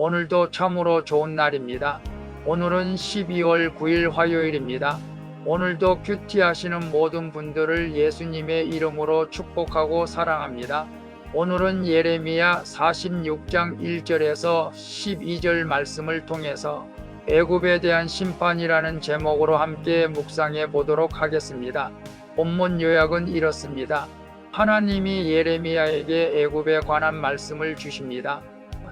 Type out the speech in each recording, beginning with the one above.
오늘도 참으로 좋은 날입니다. 오늘은 12월 9일 화요일입니다. 오늘도 큐티 하시는 모든 분들을 예수님의 이름으로 축복하고 사랑합니다. 오늘은 예레미야 46장 1절에서 12절 말씀을 통해서 애굽에 대한 심판이라는 제목으로 함께 묵상해 보도록 하겠습니다. 본문 요약은 이렇습니다. 하나님이 예레미야에게 애굽에 관한 말씀을 주십니다.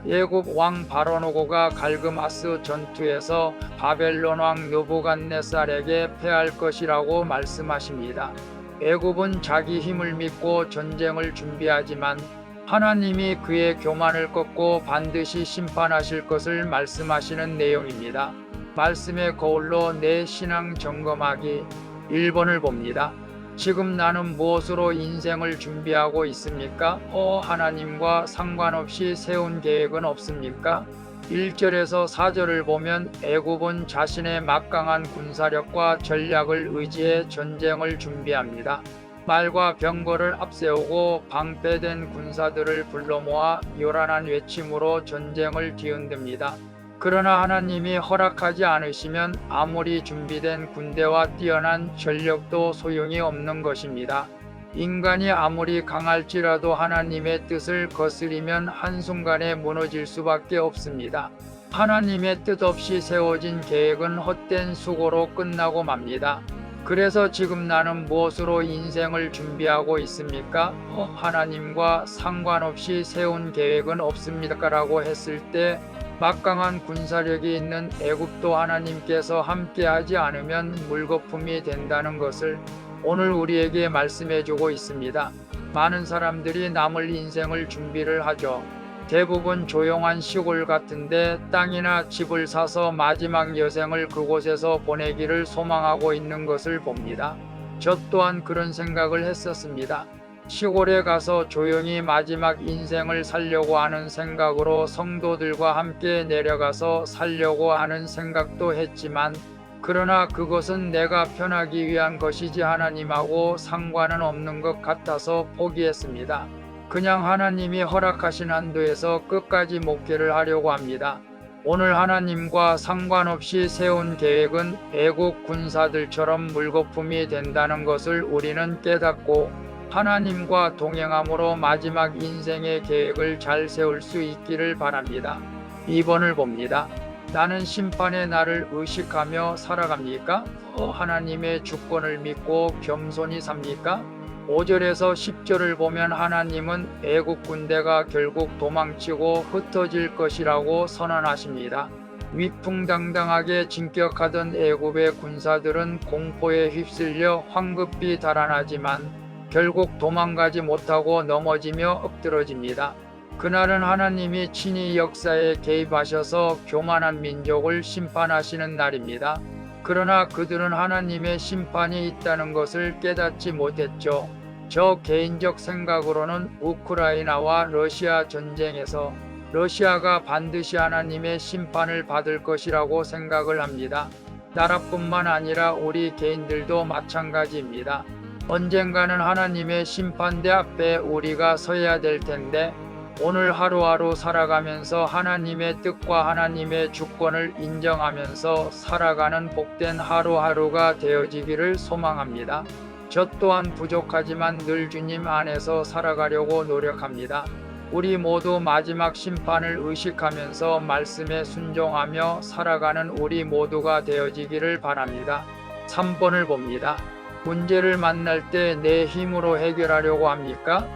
애굽 왕 바로노고가 갈그마스 전투에서 바벨론 왕 느부갓네살에게 패할 것이라고 말씀하십니다. 애굽은 자기 힘을 믿고 전쟁을 준비하지만 하나님이 그의 교만을 꺾고 반드시 심판하실 것을 말씀하시는 내용입니다. 말씀의 거울로 내 신앙 점검하기 1번을 봅니다. 지금 나는 무엇으로 인생을 준비하고 있습니까? 하나님과 상관없이 세운 계획은 없습니까? 1절에서 4절을 보면 애굽은 자신의 막강한 군사력과 전략을 의지해 전쟁을 준비합니다. 말과 병거를 앞세우고 방패된 군사들을 불러 모아 요란한 외침으로 전쟁을 뒤흔듭니다. 그러나 하나님이 허락하지 않으시면 아무리 준비된 군대와 뛰어난 전력도 소용이 없는 것입니다. 인간이 아무리 강할지라도 하나님의 뜻을 거스리면 한순간에 무너질 수밖에 없습니다. 하나님의 뜻 없이 세워진 계획은 헛된 수고로 끝나고 맙니다. 그래서 지금 나는 무엇으로 인생을 준비하고 있습니까? 하나님과 상관없이 세운 계획은 없습니까? 라고 했을 때 막강한 군사력이 있는 애굽도 하나님께서 함께하지 않으면 물거품이 된다는 것을 오늘 우리에게 말씀해주고 있습니다. 많은 사람들이 남을 인생을 준비를 하죠. 대부분 조용한 시골 같은데 땅이나 집을 사서 마지막 여생을 그곳에서 보내기를 소망하고 있는 것을 봅니다. 저 또한 그런 생각을 했었습니다. 시골에 가서 조용히 마지막 인생을 살려고 하는 생각으로 성도들과 함께 내려가서 살려고 하는 생각도 했지만 그러나 그것은 내가 편하기 위한 것이지 하나님하고 상관은 없는 것 같아서 포기했습니다. 그냥 하나님이 허락하신 한도에서 끝까지 목회를 하려고 합니다. 오늘 하나님과 상관없이 세운 계획은 애국 군사들처럼 물거품이 된다는 것을 우리는 깨닫고 하나님과 동행함으로 마지막 인생의 계획을 잘 세울 수 있기를 바랍니다. 2번을 봅니다. 나는 심판의 날을 의식하며 살아갑니까? 하나님의 주권을 믿고 겸손히 삽니까? 5절에서 10절을 보면 하나님은 애국 군대가 결국 도망치고 흩어질 것이라고 선언하십니다. 위풍당당하게 진격하던 애굽의 군사들은 공포에 휩쓸려 황급히 달아나지만 결국 도망가지 못하고 넘어지며 엎드러집니다. 그날은 하나님이 친히 역사에 개입하셔서 교만한 민족을 심판하시는 날입니다. 그러나 그들은 하나님의 심판이 있다는 것을 깨닫지 못했죠. 저 개인적 생각으로는 우크라이나와 러시아 전쟁에서 러시아가 반드시 하나님의 심판을 받을 것이라고 생각을 합니다. 나라뿐만 아니라 우리 개인들도 마찬가지입니다. 언젠가는 하나님의 심판대 앞에 우리가 서야 될 텐데 오늘 하루하루 살아가면서 하나님의 뜻과 하나님의 주권을 인정하면서 살아가는 복된 하루하루가 되어지기를 소망합니다. 저 또한 부족하지만 늘 주님 안에서 살아가려고 노력합니다. 우리 모두 마지막 심판을 의식하면서 말씀에 순종하며 살아가는 우리 모두가 되어지기를 바랍니다. 3번을 봅니다. 문제를 만날 때 내 힘으로 해결하려고 합니까?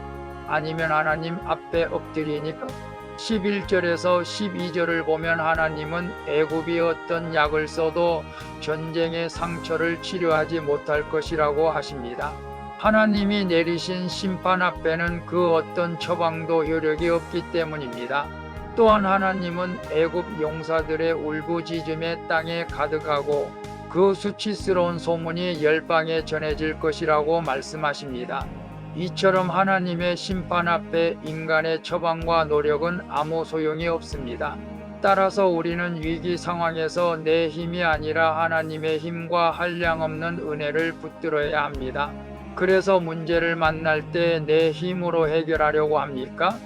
아니면 하나님 앞에 엎드리니까? 11절에서 12절을 보면 하나님은 애굽이 어떤 약을 써도 전쟁의 상처를 치료하지 못할 것이라고 하십니다. 하나님이 내리신 심판 앞에는 그 어떤 처방도 효력이 없기 때문입니다. 또한 하나님은 애굽 용사들의 울부짖음에 땅에 가득하고 그 수치스러운 소문이 열방에 전해질 것이라고 말씀하십니다. 이처럼 하나님의 심판 앞에 인간의 처방과 노력은 아무 소용이 없습니다. 따라서 우리는 위기 상황에서 내 힘이 아니라 하나님의 힘과 한량없는 은혜를 붙들어야 합니다. 그래서 문제를 만날 때 내 힘으로 해결하려고 합니까?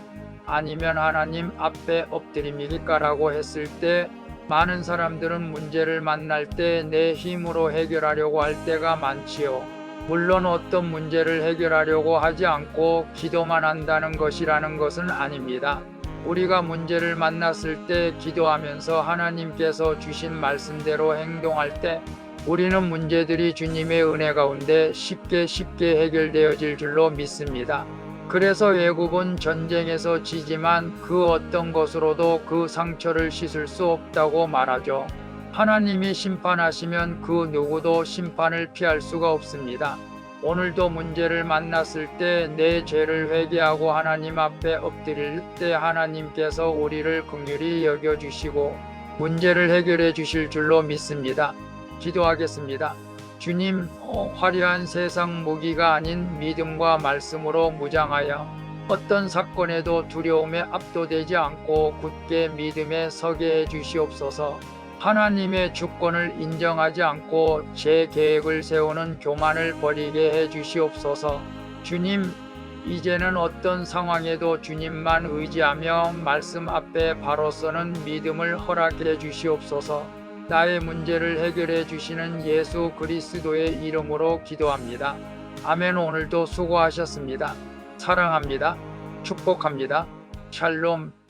아니면 하나님 앞에 엎드립니까라고 했을 때 많은 사람들은 문제를 만날 때 내 힘으로 해결하려고 할 때가 많지요. 물론 어떤 문제를 해결하려고 하지 않고 기도만 한다는 것이라는 것은 아닙니다. 우리가 문제를 만났을 때 기도하면서 하나님께서 주신 말씀대로 행동할 때 우리는 문제들이 주님의 은혜 가운데 쉽게 해결되어질 줄로 믿습니다. 그래서 외국은 전쟁에서 지지만 그 어떤 것으로도 그 상처를 씻을 수 없다고 말하죠. 하나님이 심판하시면 그 누구도 심판을 피할 수가 없습니다. 오늘도 문제를 만났을 때 내 죄를 회개하고 하나님 앞에 엎드릴 때 하나님께서 우리를 긍휼히 여겨주시고 문제를 해결해 주실 줄로 믿습니다. 기도하겠습니다. 주님, 화려한 세상 무기가 아닌 믿음과 말씀으로 무장하여 어떤 사건에도 두려움에 압도되지 않고 굳게 믿음에 서게 해주시옵소서. 하나님의 주권을 인정하지 않고 제 계획을 세우는 교만을 버리게 해주시옵소서. 주님, 이제는 어떤 상황에도 주님만 의지하며 말씀 앞에 바로 서는 믿음을 허락해 주시옵소서. 나의 문제를 해결해 주시는 예수 그리스도의 이름으로 기도합니다. 아멘. 오늘도 수고하셨습니다. 사랑합니다. 축복합니다. 샬롬.